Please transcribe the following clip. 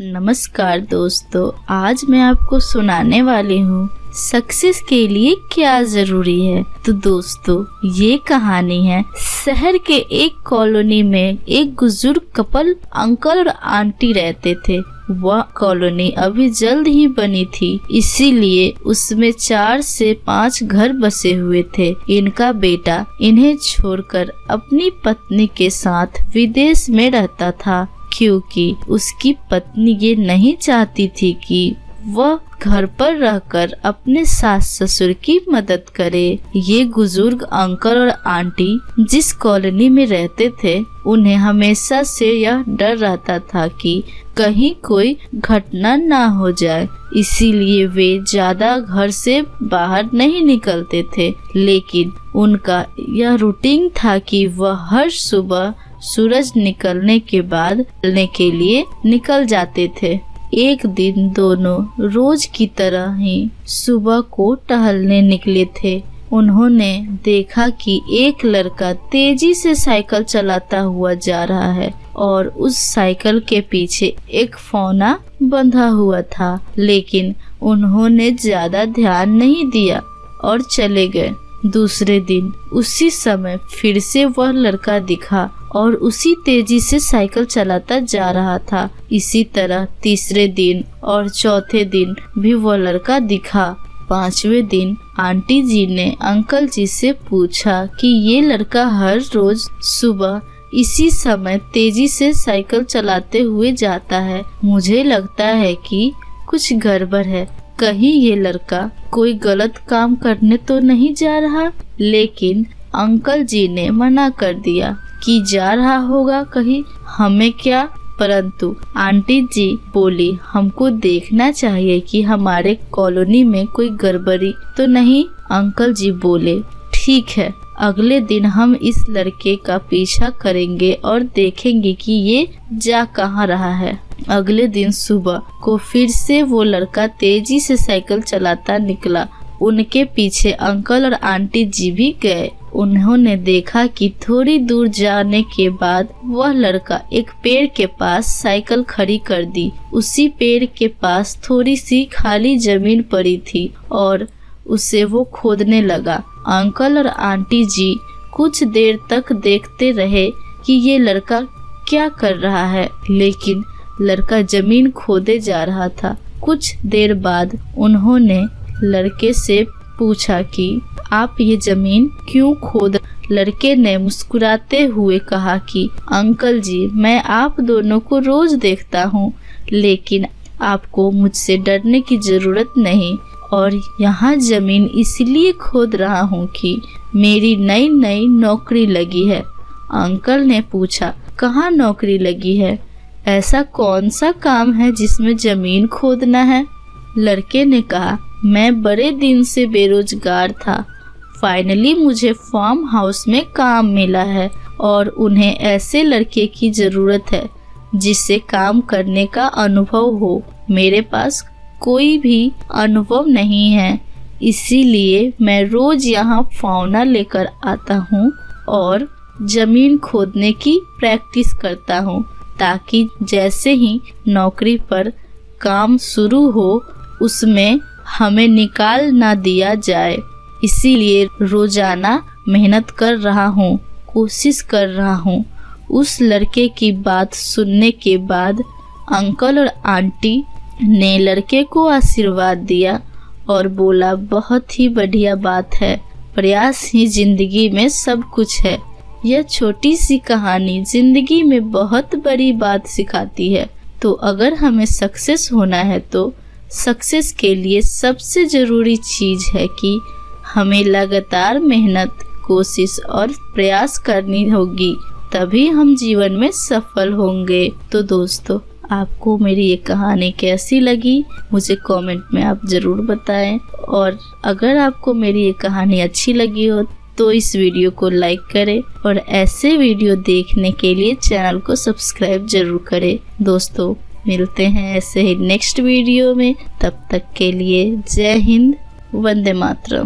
नमस्कार दोस्तों, आज मैं आपको सुनाने वाली हूँ सक्सेस के लिए क्या जरूरी है। तो दोस्तों, ये कहानी है शहर के एक कॉलोनी में एक बुजुर्ग कपल अंकल और आंटी रहते थे। वह कॉलोनी अभी जल्द ही बनी थी, इसीलिए उसमें 4 से 5 घर बसे हुए थे। इनका बेटा इन्हें छोड़कर अपनी पत्नी के साथ विदेश में रहता था, क्योंकि उसकी पत्नी ये नहीं चाहती थी कि वह घर पर रहकर अपने सास ससुर की मदद करे। ये बुजुर्ग अंकल और आंटी जिस कॉलोनी में रहते थे, उन्हें हमेशा से यह डर रहता था कि कहीं कोई घटना ना हो जाए, इसीलिए वे ज्यादा घर से बाहर नहीं निकलते थे। लेकिन उनका यह रूटीन था कि वह हर सुबह सूरज निकलने के बाद चलने के लिए निकल जाते थे। एक दिन दोनों रोज की तरह ही सुबह को टहलने निकले थे। उन्होंने देखा कि एक लड़का तेजी से साइकिल चलाता हुआ जा रहा है और उस साइकिल के पीछे एक फौना बंधा हुआ था, लेकिन उन्होंने ज्यादा ध्यान नहीं दिया और चले गए। दूसरे दिन उसी समय फिर से वह लड़का दिखा और उसी तेजी से साइकिल चलाता जा रहा था। इसी तरह तीसरे दिन और चौथे दिन भी वह लड़का दिखा। 5वें दिन आंटी जी ने अंकल जी से पूछा कि ये लड़का हर रोज सुबह इसी समय तेजी से साइकिल चलाते हुए जाता है। मुझे लगता है कि कुछ गड़बड़ है। कहीं ये लड़का कोई गलत काम करने तो नहीं जा रहा। लेकिन अंकल जी ने मना कर दिया कि जा रहा होगा कहीं, हमें क्या। परंतु आंटी जी बोली, हमको देखना चाहिए कि हमारे कॉलोनी में कोई गड़बड़ी तो नहीं। अंकल जी बोले, ठीक है, अगले दिन हम इस लड़के का पीछा करेंगे और देखेंगे कि ये जा कहाँ रहा है। अगले दिन सुबह को फिर से वो लड़का तेजी से साइकिल चलाता निकला। उनके पीछे अंकल और आंटी जी भी गए। उन्होंने देखा कि थोड़ी दूर जाने के बाद वह लड़का एक पेड़ के पास साइकिल खड़ी कर दी। उसी पेड़ के पास थोड़ी सी खाली जमीन पड़ी थी और उसे वो खोदने लगा। अंकल और आंटी जी कुछ देर तक देखते रहे कि ये लड़का क्या कर रहा है, लेकिन लड़का जमीन खोदे जा रहा था। कुछ देर बाद उन्होंने लड़के से पूछा कि आप ये जमीन क्यों खोद। लड़के ने मुस्कुराते हुए कहा कि अंकल जी, मैं आप दोनों को रोज देखता हूँ, लेकिन आपको मुझसे डरने की जरूरत नहीं। और यहाँ जमीन इसलिए खोद रहा हूँ कि मेरी नई नई नौकरी लगी है। अंकल ने पूछा, कहाँ नौकरी लगी है? ऐसा कौन सा काम है जिसमें जमीन खोदना है? लड़के ने कहा, मैं बड़े दिन से बेरोजगार था। फाइनली मुझे फार्म हाउस में काम मिला है और उन्हें ऐसे लड़के की जरूरत है जिससे काम करने का अनुभव हो। मेरे पास कोई भी अनुभव नहीं है, इसीलिए मैं रोज यहाँ फावना लेकर आता हूँ और जमीन खोदने की प्रैक्टिस करता हूँ, ताकि जैसे ही नौकरी पर काम शुरू हो उसमें हमें निकाल ना दिया जाए। इसीलिए रोजाना मेहनत कर रहा हूँ, कोशिश कर रहा हूँ। उस लड़के की बात सुनने के बाद अंकल और आंटी ने लड़के को आशीर्वाद दिया और बोला, बहुत ही बढ़िया बात है, प्रयास ही जिंदगी में सब कुछ है। यह छोटी सी कहानी जिंदगी में बहुत बड़ी बात सिखाती है। तो अगर हमें सक्सेस होना है तो सक्सेस के लिए सबसे जरूरी चीज है कि हमें लगातार मेहनत, कोशिश और प्रयास करनी होगी, तभी हम जीवन में सफल होंगे। तो दोस्तों, आपको मेरी ये कहानी कैसी लगी मुझे कमेंट में आप जरूर बताएं। और अगर आपको मेरी ये कहानी अच्छी लगी हो तो इस वीडियो को लाइक करें और ऐसे वीडियो देखने के लिए चैनल को सब्सक्राइब जरूर करें। दोस्तों, मिलते हैं ऐसे ही नेक्स्ट वीडियो में। तब तक के लिए जय हिंद, वंदे मातरम।